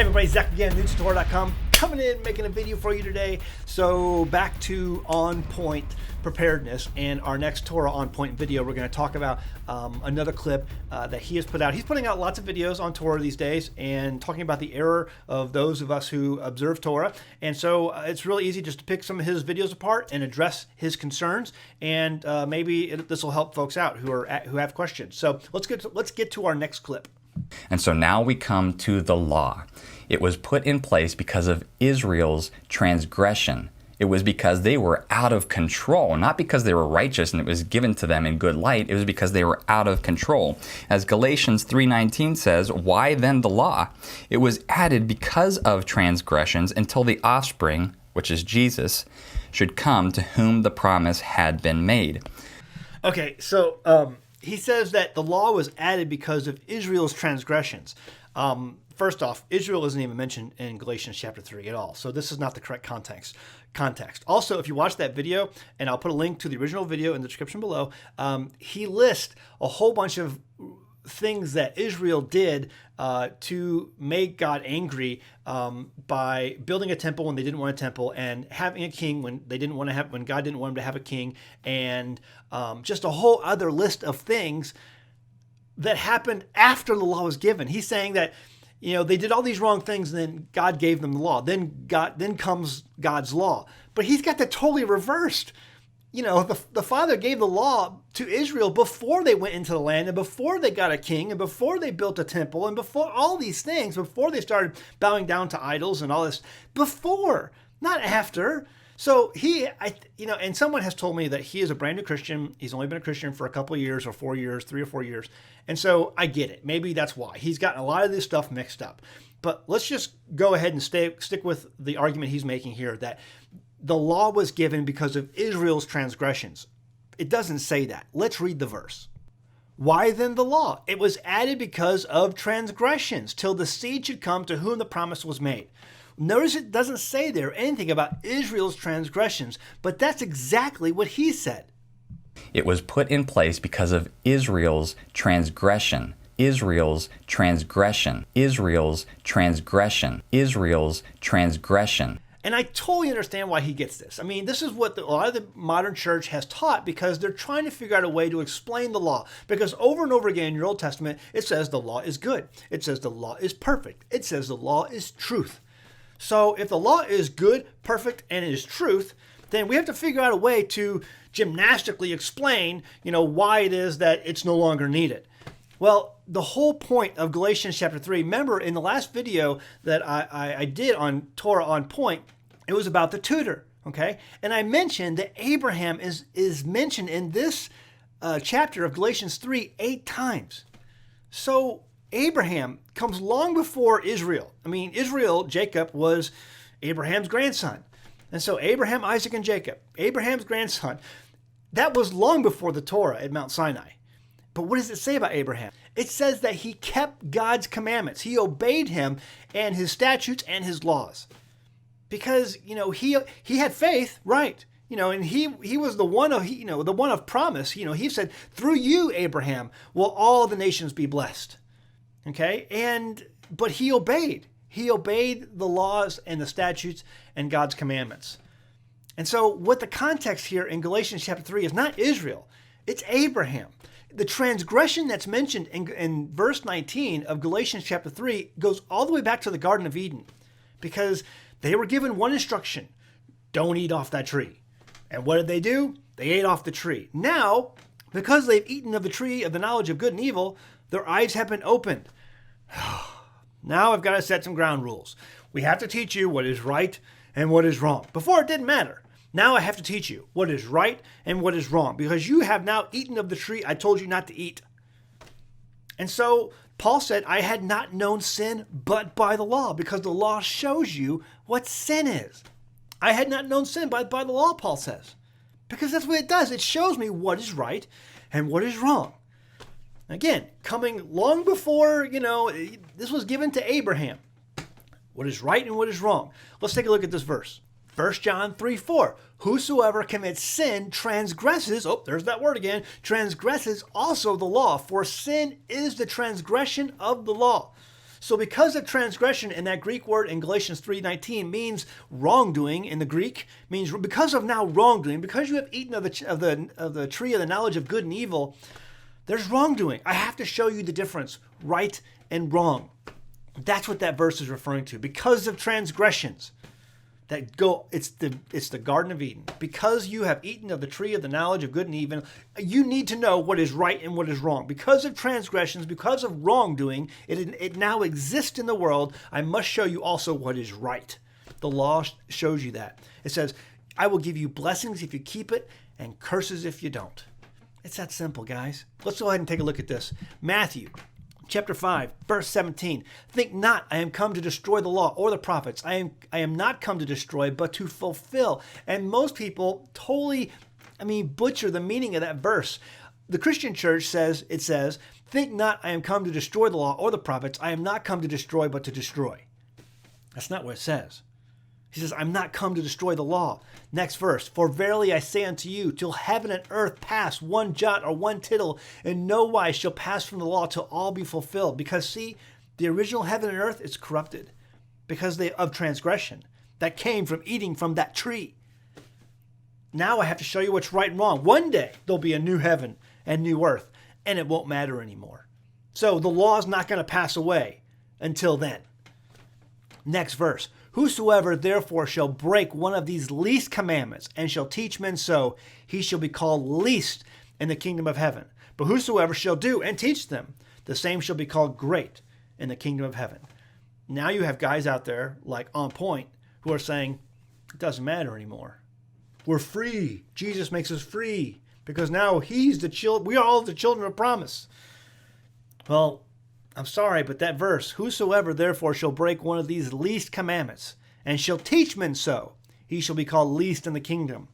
everybody, Zach again, Torah.com, coming in, making a video for you today. So back to On Point preparedness and our next Torah On Point video. We're going to talk about another clip that he has put out. He's putting out lots of videos on Torah these days and talking about the error of those of us who observe Torah. And so it's really easy just to pick some of his videos apart and address his concerns. And maybe this will help folks out who have questions. So let's get to our next clip. And so now we come to the law. It was put in place because of Israel's transgression. It was because they were out of control, not because they were righteous and it was given to them in good light. It was because they were out of control. As Galatians 3:19 says, why then the law? It was added because of transgressions until the offspring, which is Jesus, should come to whom the promise had been made. Okay, so he says that the law was added because of Israel's transgressions. First off, Israel isn't even mentioned in Galatians chapter 3 at all. So this is not the correct context. Also, if you watch that video, and I'll put a link to the original video in the description below, he lists a whole bunch of things that Israel did to make God angry by building a temple when they didn't want a temple, and having a king when God didn't want him to have a king, and just a whole other list of things that happened after the law was given. He's saying that, you know, they did all these wrong things, and then God gave them the law. Then comes God's law. But he's got that totally reversed. You know, the Father gave the law to Israel before they went into the land, and before they got a king, and before they built a temple, and before all these things, before they started bowing down to idols and all this. Before, not after. So and someone has told me that he is a brand new Christian. He's only been a Christian for a couple of years or 4 years, 3 or 4 years. And so I get it. Maybe that's why. He's gotten a lot of this stuff mixed up. But let's just go ahead and stick with the argument he's making here, that the law was given because of Israel's transgressions. It doesn't say that. Let's read the verse. Why then the law? It was added because of transgressions, till the seed should come to whom the promise was made. Notice it doesn't say there anything about Israel's transgressions, but that's exactly what he said. It was put in place because of Israel's transgression. Israel's transgression. Israel's transgression. Israel's transgression. And I totally understand why he gets this. I mean, this is what a lot of the modern church has taught, because they're trying to figure out a way to explain the law. Because over and over again in your Old Testament, it says the law is good. It says the law is perfect. It says the law is truth. So if the law is good, perfect, and is truth, then we have to figure out a way to gymnastically explain, why it is that it's no longer needed. Well, the whole point of Galatians chapter 3, remember in the last video that I did on Torah On Point, it was about the tutor, okay? And I mentioned that Abraham is mentioned in this chapter of Galatians 3 8 times. So Abraham comes long before Israel. I mean, Israel, Jacob, was Abraham's grandson. And so Abraham, Isaac, and Jacob, Abraham's grandson, that was long before the Torah at Mount Sinai. But what does it say about Abraham? It says that he kept God's commandments. He obeyed him and his statutes and his laws. Because, he had faith, right? And he was the one of promise. He said, through you, Abraham, will all the nations be blessed. Okay? But he obeyed. He obeyed the laws and the statutes and God's commandments. And so what the context here in Galatians chapter 3 is not Israel. It's Abraham. The transgression that's mentioned in verse 19 of Galatians chapter 3 goes all the way back to the Garden of Eden, because they were given one instruction: don't eat off that tree. And what did they do? They ate off the tree. Now, because they've eaten of the tree of the knowledge of good and evil, their eyes have been opened. Now I've got to set some ground rules. We have to teach you what is right and what is wrong. Before it didn't matter. Now I have to teach you what is right and what is wrong, because you have now eaten of the tree I told you not to eat. And so Paul said, I had not known sin but by the law, because the law shows you what sin is. I had not known sin by the law, Paul says, because that's what it does. It shows me what is right and what is wrong. Again, coming long before, this was given to Abraham. What is right and what is wrong. Let's take a look at this verse. 1 John 3:4. Whosoever commits sin transgresses, there's that word again, transgresses also the law, for sin is the transgression of the law. So because of transgression, and that Greek word in Galatians 3:19 means wrongdoing in the Greek, means because of now wrongdoing, because you have eaten of the tree of the knowledge of good and evil, there's wrongdoing. I have to show you the difference, right and wrong. That's what that verse is referring to. Because of transgressions that go, it's the Garden of Eden. Because you have eaten of the tree of the knowledge of good and evil, you need to know what is right and what is wrong. Because of transgressions, because of wrongdoing, it now exists in the world. I must show you also what is right. The law shows you that. It says, I will give you blessings if you keep it, and curses if you don't. It's that simple, guys. Let's go ahead and take a look at this. Matthew chapter 5, verse 17. Think not I am come to destroy the law or the prophets. I am not come to destroy, but to fulfill. And most people totally, butcher the meaning of that verse. The Christian church says, think not I am come to destroy the law or the prophets. I am not come to destroy, but to destroy. That's not what it says. He says, I'm not come to destroy the law. Next verse, for verily I say unto you, till heaven and earth pass, one jot or one tittle, in no wise shall pass from the law till all be fulfilled. Because see, the original heaven and earth is corrupted because of transgression that came from eating from that tree. Now I have to show you what's right and wrong. One day there'll be a new heaven and new earth, and it won't matter anymore. So the law is not going to pass away until then. Next verse. Whosoever therefore shall break one of these least commandments and shall teach men so, he shall be called least in the kingdom of heaven. But whosoever shall do and teach them, the same shall be called great in the kingdom of heaven. Now you have guys out there like On Point who are saying, it doesn't matter anymore. We're free. Jesus makes us free because now we are all the children of promise. Well, I'm sorry, but that verse, whosoever therefore shall break one of these least commandments and shall teach men so, he shall be called least in the kingdom.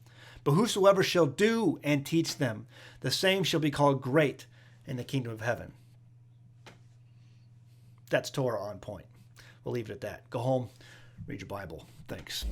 But whosoever shall do and teach them, the same shall be called great in the kingdom of heaven. That's Torah on point. We'll leave it at that. Go home, read your Bible. Thanks.